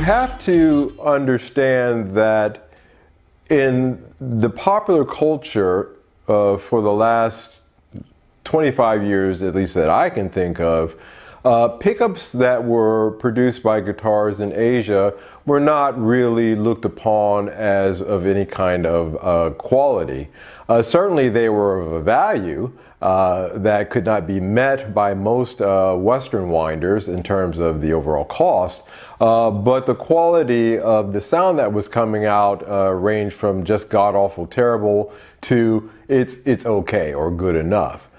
have to understand that in the popular culture for the last 25 years, at least that I can think of, pickups that were produced by guitars in Asia were not really looked upon as of any kind of quality. Certainly they were of a value that could not be met by most Western winders in terms of the overall cost, but the quality of the sound that was coming out ranged from just god-awful terrible to it's okay or good enough.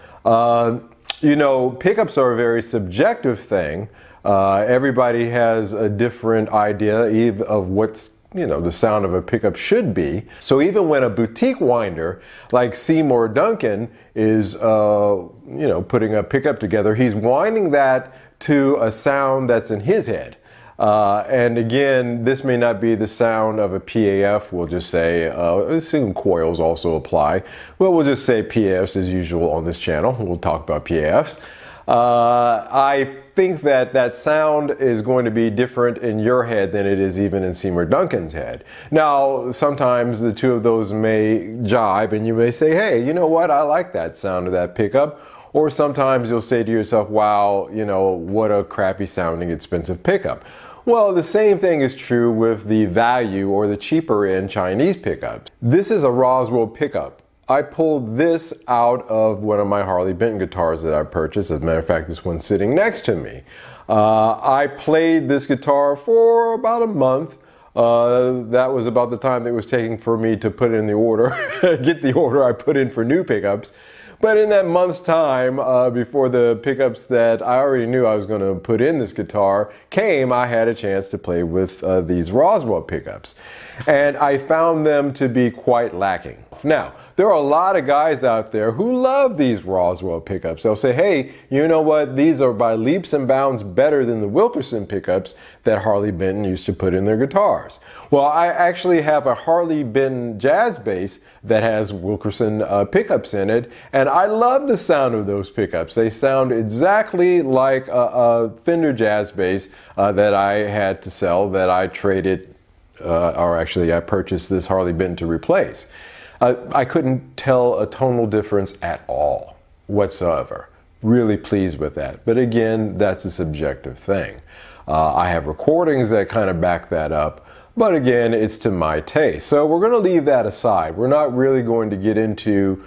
You know, pickups are a very subjective thing. Everybody has a different idea of what's, you know, the sound of a pickup should be. So even when a boutique winder like Seymour Duncan is, you know, putting a pickup together, he's winding that to a sound that's in his head. And again, this may not be the sound of a PAF, we'll just say, some coils also apply. Well, we'll just say PAFs as usual on this channel. We'll talk about PAFs. I think that that sound is going to be different in your head than it is even in Seymour Duncan's head. Now, sometimes the two of those may jibe and you may say, hey, you know what, I like that sound of that pickup. Or sometimes you'll say to yourself, wow, you know, what a crappy sounding expensive pickup. Well, the same thing is true with the value or the cheaper end Chinese pickups. This is a Roswell pickup. I pulled this out of one of my Harley Benton guitars that I purchased. As a matter of fact, this one's sitting next to me. I played this guitar for about a month. That was about the time that it was taking for me to put in the order, get the order I put in for new pickups. But in that month's time, before the pickups that I already knew I was going to put in this guitar came, I had a chance to play with these Roswell pickups. And I found them to be quite lacking. Now, there are a lot of guys out there who love these Roswell pickups. They'll say, hey, you know what? These are by leaps and bounds better than the Wilkerson pickups that Harley Benton used to put in their guitars. Well, I actually have a Harley Benton jazz bass that has Wilkerson pickups in it, and I love the sound of those pickups. They sound exactly like a Fender jazz bass that I had to sell, that I traded, or actually I purchased this Harley Benton to replace. I couldn't tell a tonal difference at all whatsoever. Really pleased with that. But again, that's a subjective thing. I have recordings that kind of back that up. But again, it's to my taste. So we're going to leave that aside. We're not really going to get into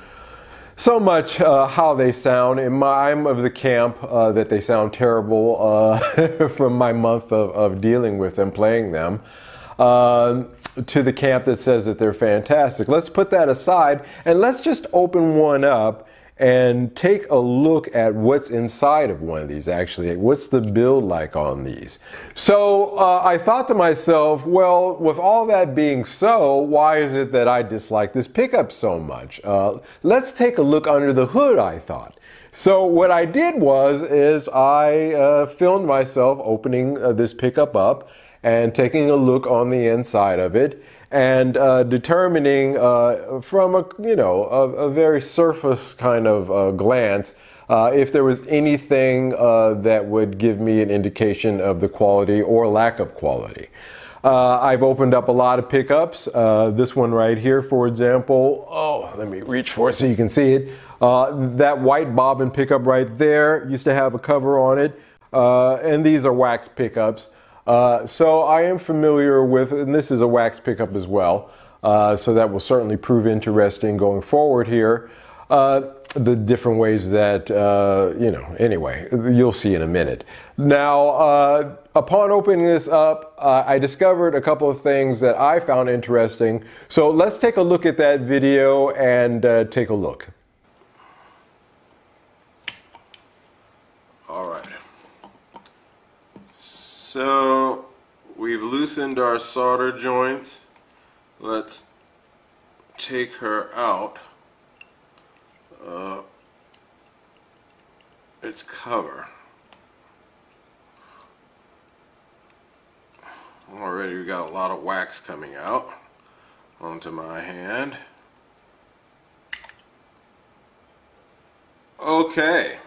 so much how they sound. I'm of the camp that they sound terrible from my month of dealing with them, playing them, to the camp that says that they're fantastic. Let's put that aside and let's just open one up and take a look at what's inside of one of these actually. What's the build like on these? So I thought to myself, well, with all that being so, why is it that I dislike this pickup so much? Let's take a look under the hood, I thought. So what I did is I filmed myself opening this pickup up and taking a look on the inside of it and determining from a very surface kind of glance if there was anything that would give me an indication of the quality or lack of quality. I've opened up a lot of pickups. This one right here, for example. Oh, let me reach for it so you can see it. That white bobbin pickup right there used to have a cover on it, and these are wax pickups. So I am familiar with, and this is a wax pickup as well, so that will certainly prove interesting going forward here. The different ways that, anyway, you'll see in a minute. Now, upon opening this up, I discovered a couple of things that I found interesting. So let's take a look at that video and take a look. All right. So we've loosened our solder joints. Let's take her out. Its cover. Already we got a lot of wax coming out onto my hand. Okay,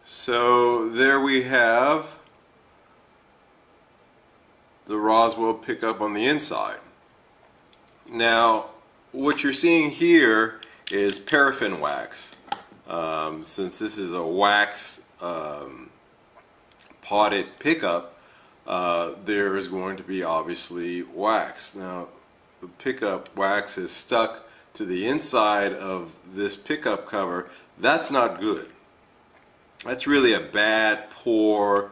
so there we have the Roswell pickup on the inside. Now, what you're seeing here is paraffin wax. Since this is a wax potted pickup, there is going to be obviously wax. Now, the pickup wax is stuck to the inside of this pickup cover. That's not good. That's really a bad, poor.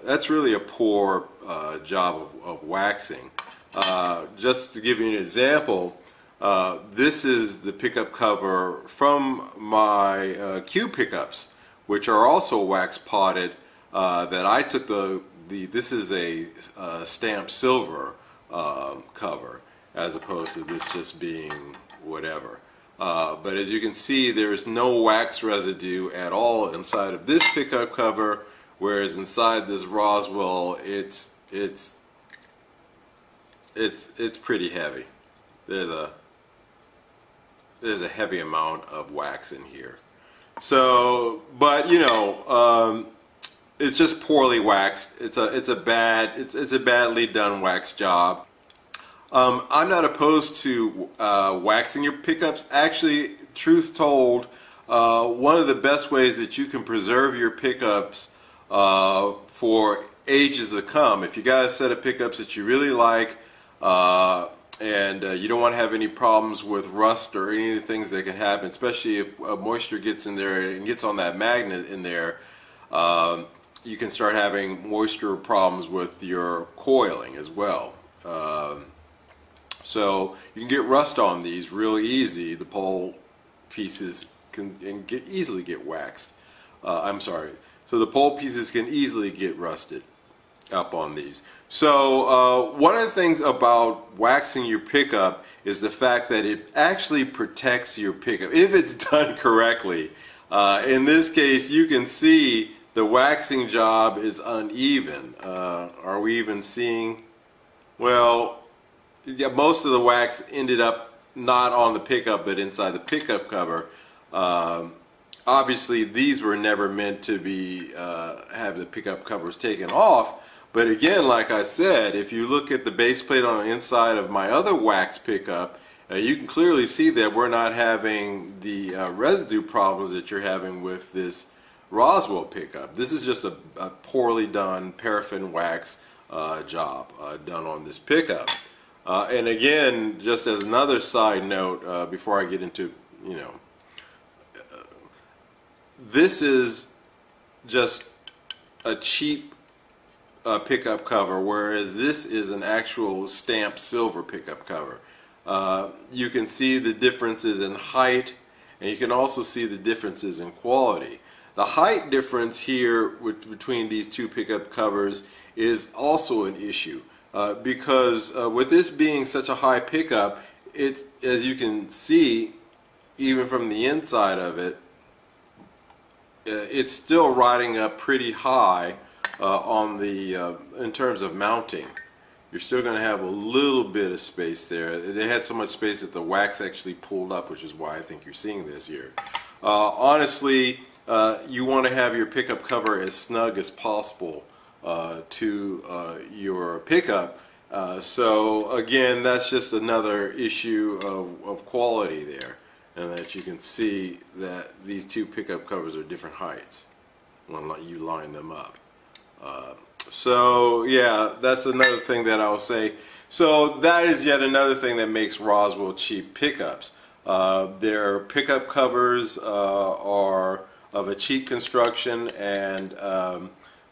That's really a poor job of waxing. Just to give you an example, this is the pickup cover from my Q pickups, which are also wax potted. That I took this is a stamped silver cover, as opposed to this just being whatever. But as you can see, there's no wax residue at all inside of this pickup cover, whereas inside this Roswell, it's pretty heavy. There's a heavy amount of wax in here. So, but you know, it's just poorly waxed. It's a badly done wax job. I'm not opposed to waxing your pickups. Actually, truth told, one of the best ways that you can preserve your pickups for ages to come, if you got a set of pickups that you really like, and you don't want to have any problems with rust or any of the things that can happen, especially if moisture gets in there and gets on that magnet in there, you can start having moisture problems with your coiling as well. So you can get rust on these real easy. The pole pieces can easily get waxed. I'm sorry. So the pole pieces can easily get rusted up on these. So one of the things about waxing your pickup is the fact that it actually protects your pickup if it's done correctly. In this case, you can see the waxing job is uneven. Are we even seeing? Well, yeah, most of the wax ended up not on the pickup but inside the pickup cover. Obviously these were never meant to be have the pickup covers taken off, but again, like I said, if you look at the base plate on the inside of my other wax pickup, you can clearly see that we're not having the residue problems that you're having with this Roswell pickup. This is just a poorly done paraffin wax job done on this pickup. And again, just as another side note, before I get into, you know, this is just a cheap pickup cover, whereas this is an actual stamped silver pickup cover. You can see the differences in height, and you can also see the differences in quality. The height difference here between these two pickup covers is also an issue. Because with this being such a high pickup, it's, as you can see, even from the inside of it, it's still riding up pretty high on the in terms of mounting. You're still going to have a little bit of space there. They had so much space that the wax actually pulled up, which is why I think you're seeing this here. Honestly, you want to have your pickup cover as snug as possible to your pickup. So again, that's just another issue of quality there, and that you can see that these two pickup covers are different heights when you line them up. So yeah, that's another thing that I'll say. So that is yet another thing that makes Roswell cheap pickups. Their pickup covers are of a cheap construction, and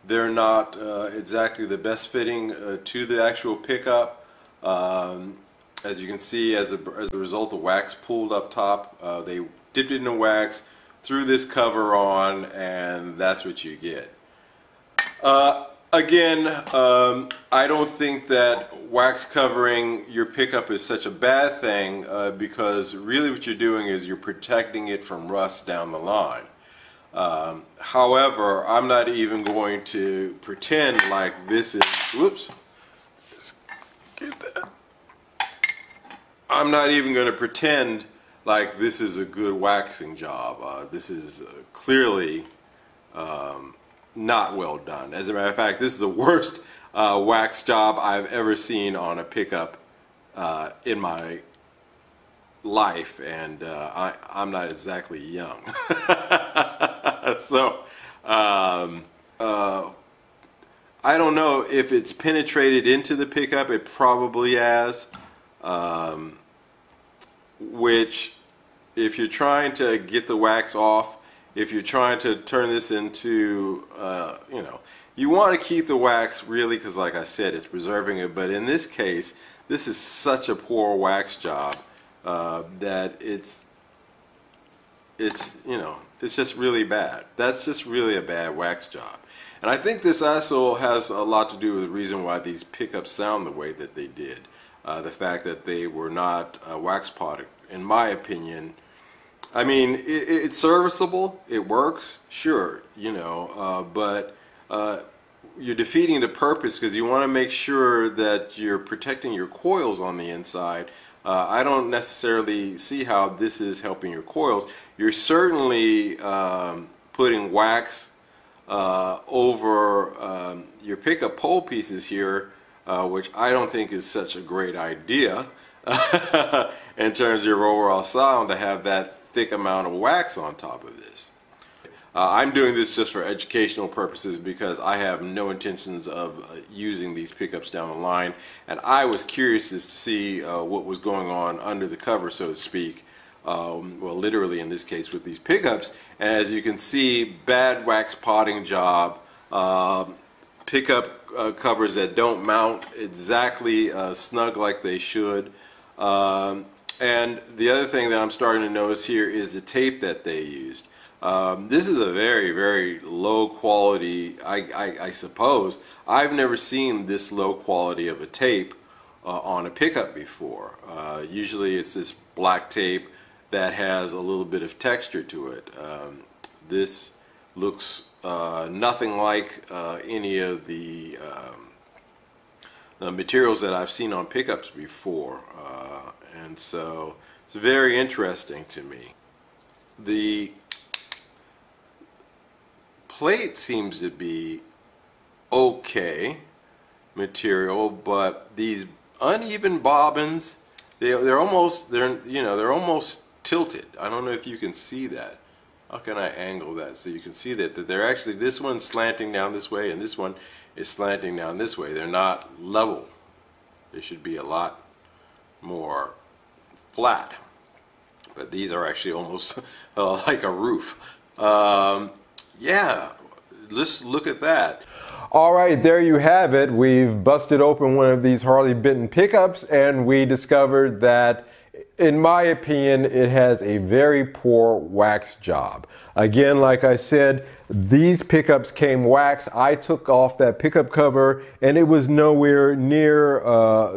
they're not exactly the best fitting to the actual pickup. As you can see, as a result, the wax pulled up top. They dipped it in the wax, threw this cover on, and that's what you get. Again, I don't think that wax covering your pickup is such a bad thing, because really what you're doing is you're protecting it from rust down the line. However, I'm not even going to pretend like this is, whoops, let's get that. I'm not even going to pretend like this is a good waxing job. This is clearly not well done. As a matter of fact, this is the worst wax job I've ever seen on a pickup in my life, and I'm not exactly young. So I don't know if it's penetrated into the pickup. It probably has, which, if you're trying to get the wax off, if you're trying to turn this into, you know, you want to keep the wax really, because like I said, it's preserving it. But in this case, this is such a poor wax job that it's you know, it's just really bad. That's just really a bad wax job. And I think this also has a lot to do with the reason why these pickups sound the way that they did. The fact that they were not wax potted, in my opinion. I mean, it's serviceable, it works, sure, you know, but you're defeating the purpose, because you want to make sure that you're protecting your coils on the inside. I don't necessarily see how this is helping your coils. You're certainly putting wax over your pickup pole pieces here, which I don't think is such a great idea in terms of your overall sound, to have that thick amount of wax on top of this. I'm doing this just for educational purposes, because I have no intentions of using these pickups down the line, and I was curious as to see what was going on under the cover, so to speak. Well, literally in this case with these pickups. And as you can see, bad wax potting job, pickup covers that don't mount exactly snug like they should. And the other thing that I'm starting to notice here is the tape that they used. This is a very, very low quality, I suppose. I've never seen this low quality of a tape on a pickup before. Usually it's this black tape that has a little bit of texture to it. This looks nothing like any of the materials that I've seen on pickups before, and so it's very interesting to me. The plate seems to be okay material, but these uneven bobbins, they're almost tilted. I don't know if you can see that. How can I angle that so you can see that they're actually, this one's slanting down this way and this one is slanting down this way. They're not level. They should be a lot more flat, but these are actually almost like a roof. Yeah, let's look at that. All right, there you have it. We've busted open one of these Harley Benton pickups, and we discovered that, in my opinion, it has a very poor wax job. Again, like I said, these pickups came waxed. I took off that pickup cover, and it was nowhere near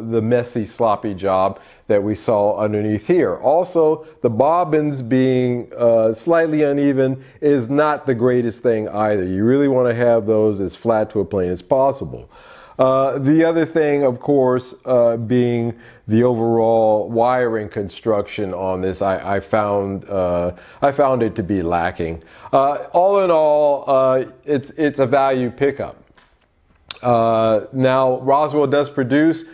the messy, sloppy job that we saw underneath here. Also, the bobbins being slightly uneven is not the greatest thing either. You really want to have those as flat to a plane as possible. The other thing, of course, being the overall wiring construction on this, I found it to be lacking. All in all, it's a value pickup. Now, Roswell does produce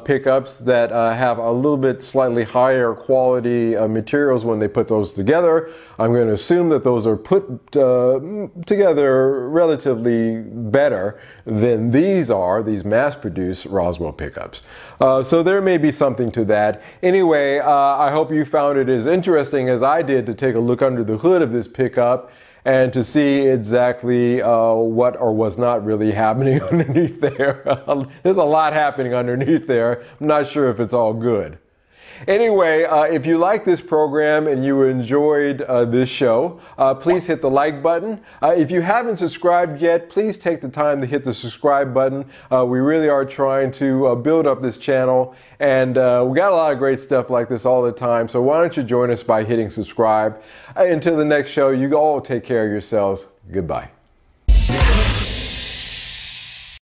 pickups that have a little bit slightly higher quality materials when they put those together. I'm going to assume that those are put together relatively better than these mass-produced Roswell pickups. So there may be something to that. Anyway, I hope you found it as interesting as I did to take a look under the hood of this pickup and to see exactly what or was not really happening underneath there. There's a lot happening underneath there. I'm not sure if it's all good. Anyway, if you like this program and you enjoyed this show, please hit the like button. If you haven't subscribed yet, please take the time to hit the subscribe button. We really are trying to build up this channel, and we got a lot of great stuff like this all the time. So why don't you join us by hitting subscribe. Until the next show, you all take care of yourselves. Goodbye.